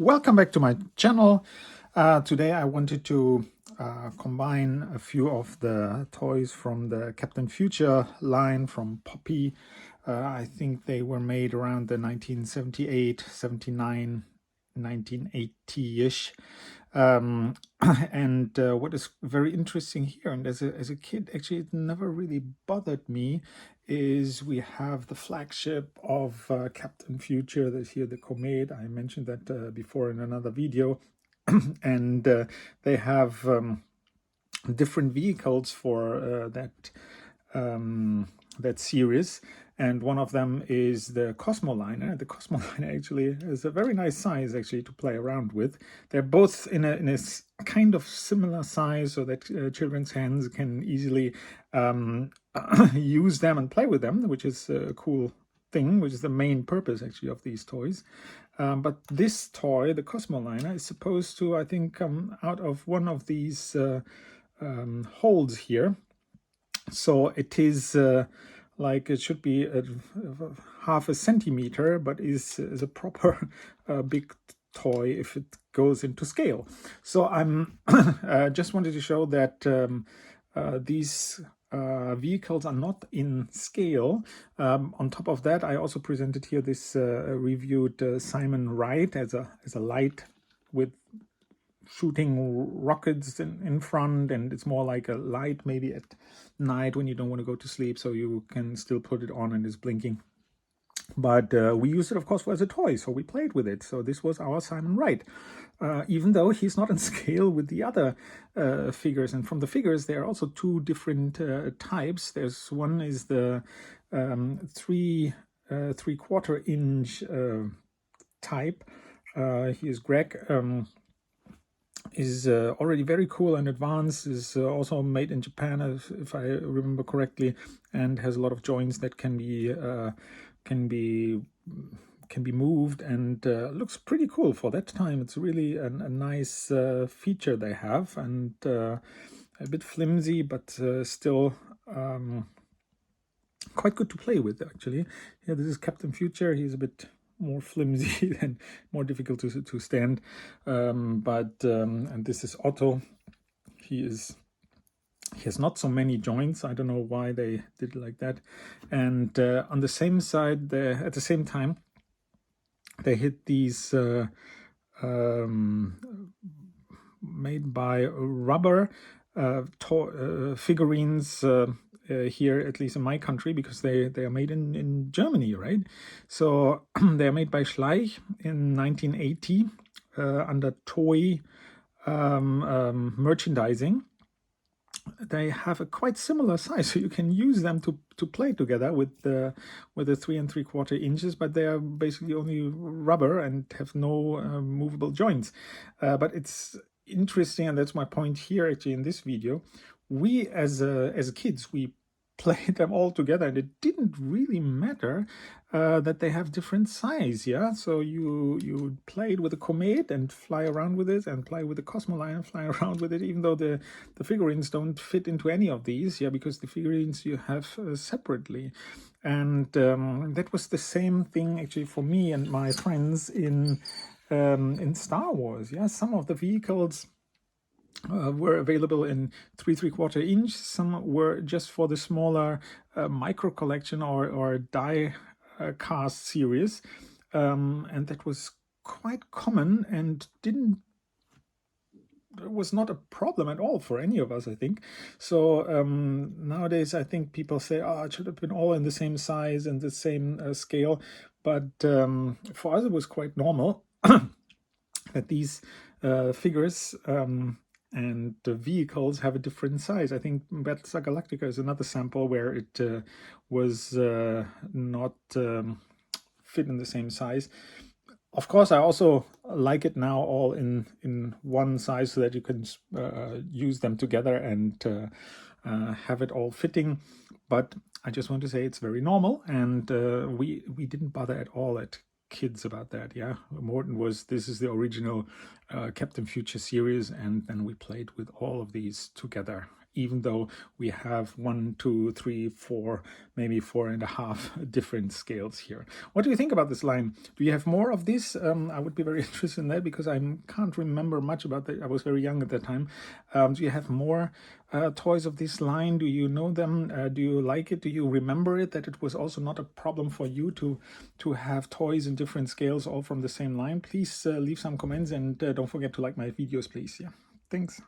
Welcome back to my channel. Today I wanted to combine a few of the toys from the Captain Future line from Popy. I think they were made around the 1978, 79, 1980-ish. And what is very interesting here, and as a kid, actually it never really bothered me, is we have the flagship of Captain Future. There's here the Comet. I mentioned that before in another video. And they have different vehicles for that series, and one of them is the Cosmoliner. The Cosmoliner actually is a very nice size actually to play around with. They're both in a kind of similar size, so that children's hands can easily use them and play with them, which is a cool thing, which is the main purpose actually of these toys. But this toy, the Cosmoliner, is supposed to, I think, come out of one of these holes here. So it is like it should be half a centimeter, but is a proper big toy if it goes into scale. So I'm just wanted to show that these vehicles are not in scale. On top of that, I also presented here this reviewed Simon Wright as a light with shooting rockets in front, and it's more like a light maybe at night when you don't want to go to sleep, so you can still put it on and it's blinking. But we used it, of course, as a toy, so we played with it. So this was our Simon Wright, even though he's not in scale with the other figures. And from the figures, there are also two different types. There's one is the 3/4 inch type. Here's Greg. Is already very cool and advanced, is also made in Japan, if I remember correctly, and has a lot of joints that can be moved, and looks pretty cool for that time. It's really a nice feature they have, and a bit flimsy, but still quite good to play with actually. Yeah, this is Captain Future. He's a bit more flimsy and more difficult to stand, and this is Otto. He has not so many joints. I don't know why they did it like that. And on the same side, at the same time, they hit these made by rubber figurines here, at least in my country, because they are made in Germany, right? So they are made by Schleich in 1980 under Toy merchandising. They have a quite similar size, so you can use them to play together with the 3 3/4 inches, but they are basically only rubber and have no movable joints. But it's interesting, and that's my point here actually in this video. We as kids, we played them all together, and it didn't really matter that they have different size. Yeah, so you played with the Comet and fly around with it, and play with the Cosmoliner and fly around with it, even though the figurines don't fit into any of these. Yeah, because the figurines you have separately. And that was the same thing actually for me and my friends in Star Wars. Yeah, some of the vehicles were available in 3 3/4 inch. Some were just for the smaller micro collection or die cast series, and that was quite common and was not a problem at all for any of us, I think. So nowadays I think people say, oh, it should have been all in the same size and the same scale, but for us it was quite normal that these figures and the vehicles have a different size. I think Battlestar Galactica is another sample where it was not fit in the same size. Of course, I also like it now all in one size, so that you can use them together and have it all fitting. But I just want to say it's very normal, and we didn't bother at all at kids about that. Yeah, Morton was, this is the original Captain Future series, and then we played with all of these together. even though we have 1, 2, 3, 4, maybe 4.5 different scales here. What do you think about this line? Do you have more of this? I would be very interested in that, because I can't remember much about that. I was very young at that time. Do you have more toys of this line? Do you know them? Do you like it? Do you remember it, that it was also not a problem for you to have toys in different scales all from the same line? Please leave some comments, and don't forget to like my videos, please. Yeah, thanks.